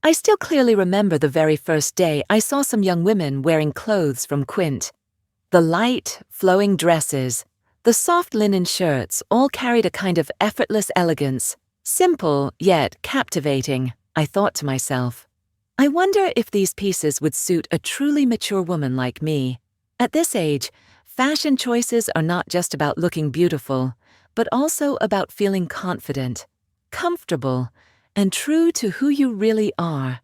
I still clearly remember the very first day I saw some young women wearing clothes from Quint. The light, flowing dresses, the soft linen shirts all carried a kind of effortless elegance, simple yet captivating, I thought to myself. I wonder if these pieces would suit a truly mature woman like me. At this age, fashion choices are not just about looking beautiful, but also about feeling confident, comfortable, and true to who you really are.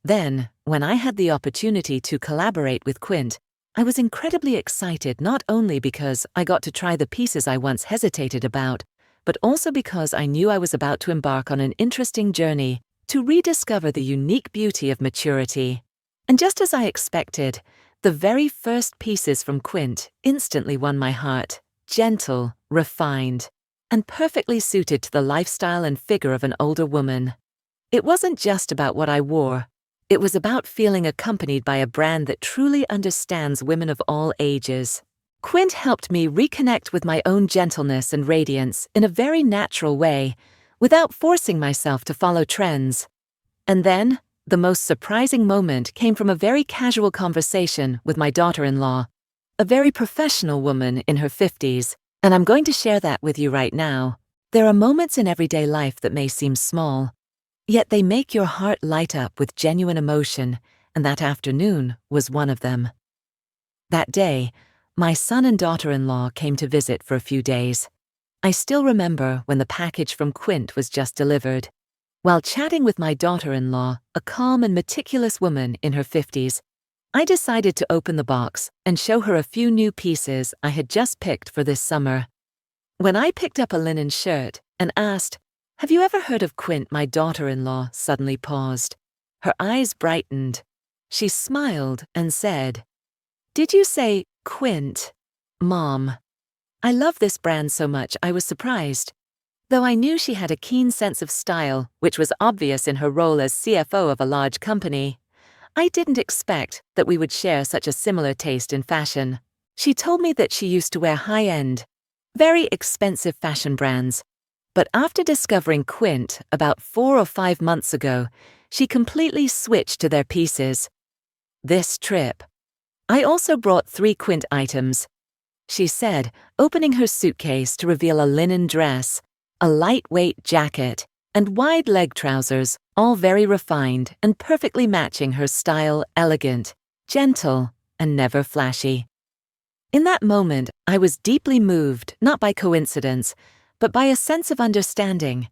Then, when I had the opportunity to collaborate with Quint, I was incredibly excited not only because I got to try the pieces I once hesitated about, but also because I knew I was about to embark on an interesting journey to rediscover the unique beauty of maturity. And just as I expected, the very first pieces from Quint instantly won my heart, gentle, refined, and perfectly suited to the lifestyle and figure of an older woman. It wasn't just about what I wore. It was about feeling accompanied by a brand that truly understands women of all ages. Quint helped me reconnect with my own gentleness and radiance in a very natural way, without forcing myself to follow trends. And then, the most surprising moment came from a very casual conversation with my daughter-in-law, a very professional woman in her 50s, and I'm going to share that with you right now. There are moments in everyday life that may seem small, yet they make your heart light up with genuine emotion, and that afternoon was one of them. That day, my son and daughter-in-law came to visit for a few days. I still remember when the package from Quint was just delivered. While chatting with my daughter-in-law, a calm and meticulous woman in her 50s, I decided to open the box and show her a few new pieces I had just picked for this summer. When I picked up a linen shirt and asked, "Have you ever heard of Quint?" my daughter-in-law suddenly paused. Her eyes brightened. She smiled and said, "Did you say Quint, Mom?" I love this brand so much I was surprised. Though I knew she had a keen sense of style, which was obvious in her role as CFO of a large company, I didn't expect that we would share such a similar taste in fashion. She told me that she used to wear high-end, very expensive fashion brands, but after discovering Quint about 4 or 5 months ago, she completely switched to their pieces. This trip, I also brought 3 Quint items, she said, opening her suitcase to reveal a linen dress, a lightweight jacket, and wide leg trousers, all very refined and perfectly matching her style, elegant, gentle, and never flashy. In that moment, I was deeply moved, not by coincidence, but by a sense of understanding.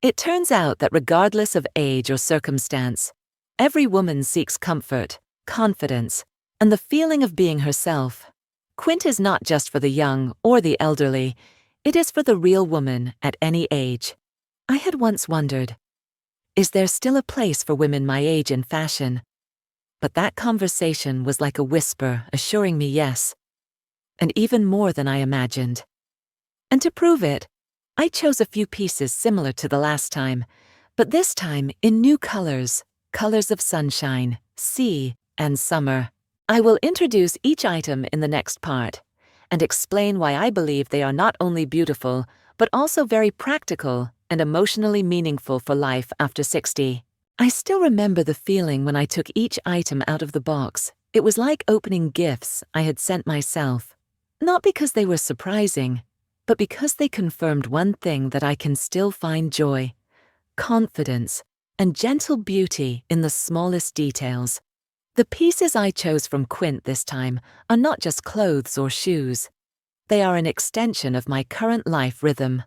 It turns out that regardless of age or circumstance, every woman seeks comfort, confidence, and the feeling of being herself. Quint is not just for the young or the elderly, it is for the real woman at any age. I had once wondered, is there still a place for women my age in fashion? But that conversation was like a whisper assuring me yes, and even more than I imagined. And to prove it, I chose a few pieces similar to the last time, but this time in new colors, colors of sunshine, sea, and summer. I will introduce each item in the next part and explain why I believe they are not only beautiful, but also very practical and emotionally meaningful for life after 60. I still remember the feeling when I took each item out of the box. It was like opening gifts I had sent myself, not because they were surprising, but because they confirmed one thing that I can still find joy, confidence, and gentle beauty in the smallest details. The pieces I chose from Quint this time are not just clothes or shoes. They are an extension of my current life rhythm,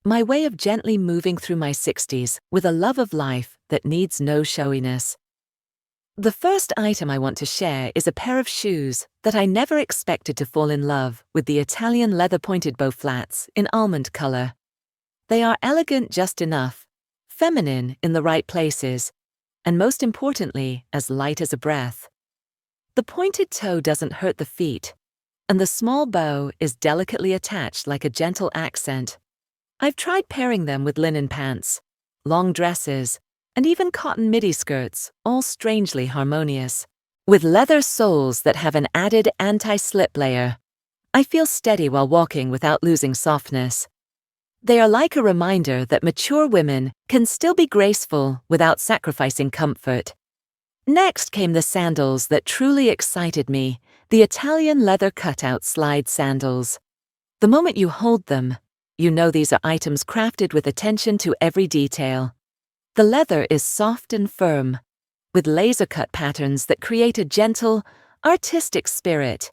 my way of gently moving through my 60s with a love of life that needs no showiness. The first item I want to share is a pair of shoes that I never expected to fall in love with, the Italian leather-pointed bow flats in almond color. They are elegant just enough, feminine in the right places, and most importantly, as light as a breath. The pointed toe doesn't hurt the feet, and the small bow is delicately attached like a gentle accent. I've tried pairing them with linen pants, long dresses, and even cotton midi skirts, all strangely harmonious. With leather soles that have an added anti-slip layer, I feel steady while walking without losing softness. They are like a reminder that mature women can still be graceful without sacrificing comfort. Next came the sandals that truly excited me, the Italian leather cutout slide sandals. The moment you hold them, you know these are items crafted with attention to every detail. The leather is soft and firm, with laser-cut patterns that create a gentle, artistic spirit.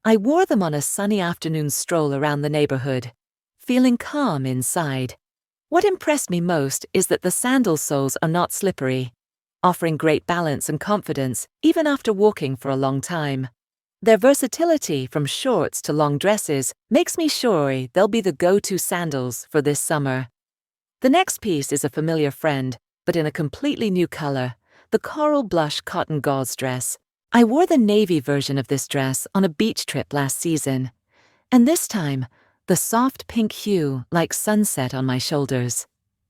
I wore them on a sunny afternoon stroll around the neighborhood, feeling calm inside. What impressed me most is that the sandal soles are not slippery, offering great balance and confidence even after walking for a long time. Their versatility from shorts to long dresses makes me sure they'll be the go-to sandals for this summer. The next piece is a familiar friend, but in a completely new color, the coral blush cotton gauze dress. I wore the navy version of this dress on a beach trip last season, and this time, the soft pink hue like sunset on my shoulders.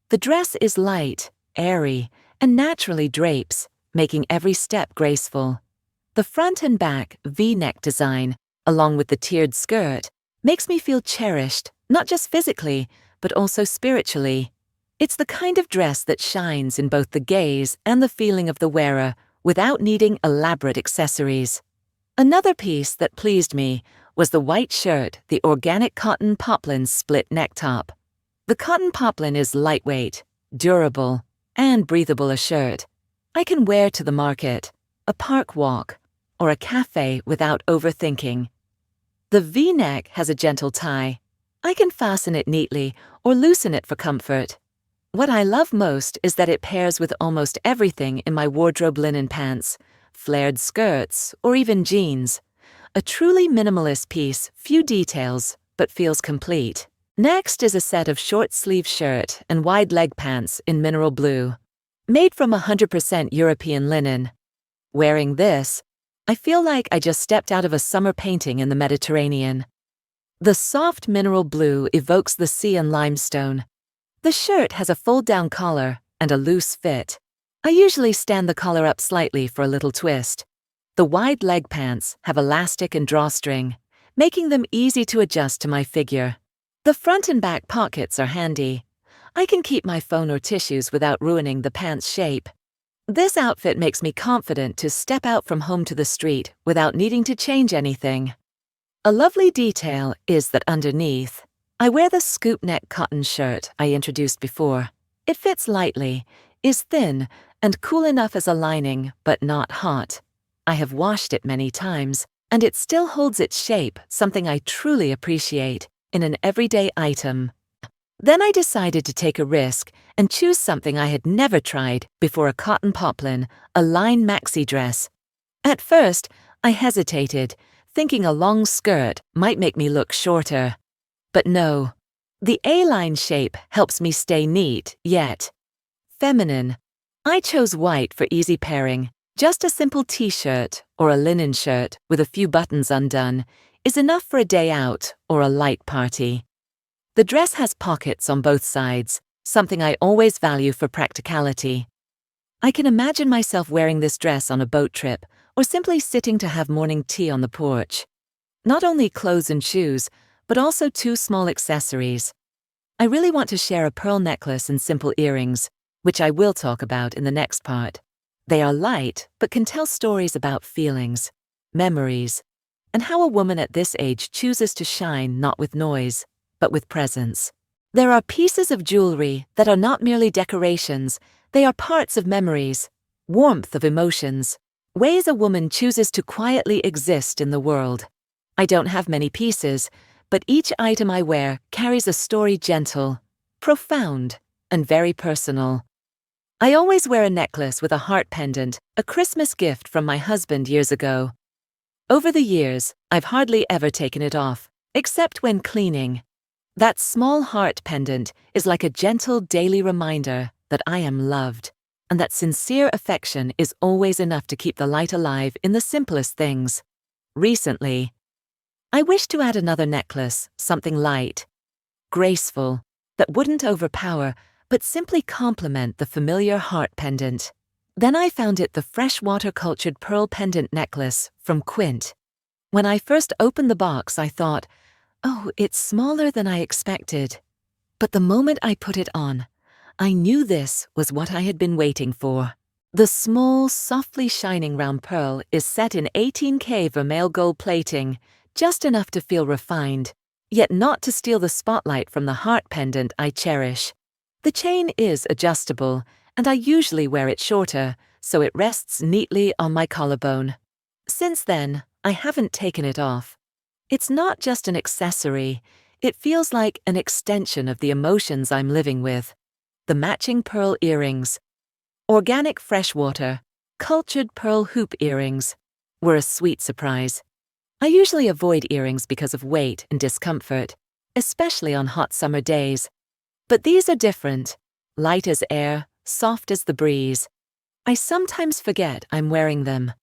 The dress is light, airy, and naturally drapes, making every step graceful. The front and back V-neck design, along with the tiered skirt, makes me feel cherished, not just physically, but also spiritually. It's the kind of dress that shines in both the gaze and the feeling of the wearer without needing elaborate accessories. Another piece that pleased me was the white shirt, the organic cotton poplin split neck top. The cotton poplin is lightweight, durable, and breathable a shirt I can wear to the market, a park walk, or a cafe without overthinking. The V-neck has a gentle tie. I can fasten it neatly or loosen it for comfort. What I love most is that it pairs with almost everything in my wardrobe: linen pants, flared skirts, or even jeans. A truly minimalist piece, few details, but feels complete. Next is a set of short-sleeve shirt and wide leg pants in mineral blue, made from 100% European linen. Wearing this, I feel like I just stepped out of a summer painting in the Mediterranean. The soft mineral blue evokes the sea and limestone. The shirt has a fold-down collar and a loose fit. I usually stand the collar up slightly for a little twist. The wide leg pants have elastic and drawstring, making them easy to adjust to my figure. The front and back pockets are handy. I can keep my phone or tissues without ruining the pants' shape. This outfit makes me confident to step out from home to the street without needing to change anything. A lovely detail is that underneath, I wear the scoop neck cotton shirt I introduced before. It fits lightly, is thin, and cool enough as a lining, but not hot. I have washed it many times, and it still holds its shape, something I truly appreciate in an everyday item. Then I decided to take a risk and choose something I had never tried before: a cotton poplin, a line maxi dress. At first, I hesitated, thinking a long skirt might make me look shorter. But no, the A-line shape helps me stay neat, yet feminine. I chose white for easy pairing. Just a simple t-shirt or a linen shirt with a few buttons undone is enough for a day out or a light party. The dress has pockets on both sides, something I always value for practicality. I can imagine myself wearing this dress on a boat trip or simply sitting to have morning tea on the porch. Not only clothes and shoes, but also 2 small accessories. I really want to share a pearl necklace and simple earrings, which I will talk about in the next part. They are light, but can tell stories about feelings, memories, and how a woman at this age chooses to shine not with noise, but with presence. There are pieces of jewelry that are not merely decorations, they are parts of memories, warmth of emotions, ways a woman chooses to quietly exist in the world. I don't have many pieces, but each item I wear carries a story: gentle, profound, and very personal. I always wear a necklace with a heart pendant, a Christmas gift from my husband years ago. Over the years, I've hardly ever taken it off, except when cleaning. That small heart pendant is like a gentle daily reminder that I am loved, and that sincere affection is always enough to keep the light alive in the simplest things. Recently, I wish to add another necklace, something light, graceful, that wouldn't overpower, but simply complement the familiar heart pendant. Then I found it the freshwater cultured pearl pendant necklace from Quince. When I first opened the box, I thought, oh, it's smaller than I expected. But the moment I put it on, I knew this was what I had been waiting for. The small, softly shining round pearl is set in 18K vermeil gold plating, just enough to feel refined, yet not to steal the spotlight from the heart pendant I cherish. The chain is adjustable, and I usually wear it shorter, so it rests neatly on my collarbone. Since then, I haven't taken it off. It's not just an accessory, it feels like an extension of the emotions I'm living with. The matching pearl earrings, organic freshwater, cultured pearl hoop earrings, were a sweet surprise. I usually avoid earrings because of weight and discomfort, especially on hot summer days. But these are different, light as air, soft as the breeze. I sometimes forget I'm wearing them.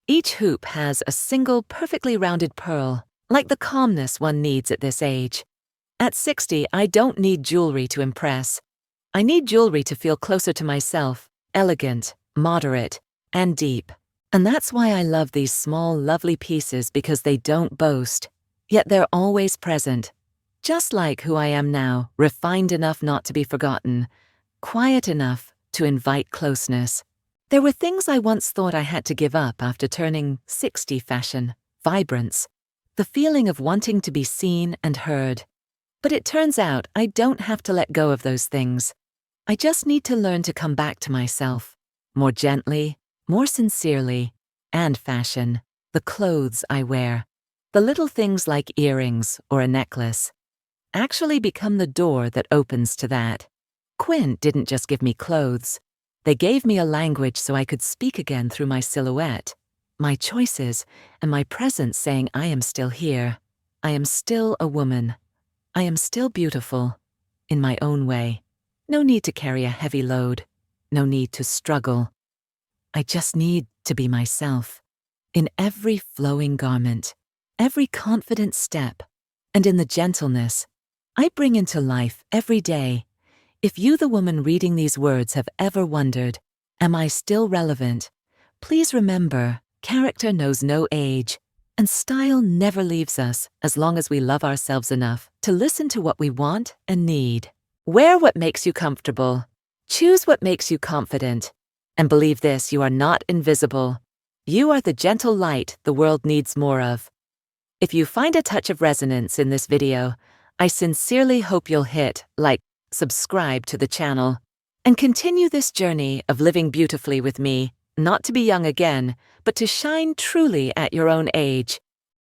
Each hoop has a single perfectly rounded pearl, like the calmness one needs at this age. At 60, I don't need jewelry to impress. I need jewelry to feel closer to myself, elegant, moderate, and deep. And that's why I love these small, lovely pieces, because they don't boast, yet they're always present. Just like who I am now, refined enough not to be forgotten, quiet enough to invite closeness. There were things I once thought I had to give up after turning 60: fashion, vibrance, the feeling of wanting to be seen and heard. But it turns out I don't have to let go of those things. I just need to learn to come back to myself, more gently, more sincerely, and fashion, the clothes I wear, the little things like earrings or a necklace, actually become the door that opens to that. Quinn didn't just give me clothes. They gave me a language so I could speak again through my silhouette, my choices, and my presence, saying I am still here. I am still a woman. I am still beautiful, in my own way. No need to carry a heavy load. No need to struggle. I just need to be myself, in every flowing garment, every confident step, and in the gentleness I bring into life every day. If you, the woman reading these words, have ever wondered, am I still relevant? Please remember, character knows no age, and style never leaves us as long as we love ourselves enough to listen to what we want and need. Wear what makes you comfortable. Choose what makes you confident. And believe this, you are not invisible. You are the gentle light the world needs more of. If you find a touch of resonance in this video, I sincerely hope you'll hit like, subscribe to the channel, and continue this journey of living beautifully with me, not to be young again, but to shine truly at your own age.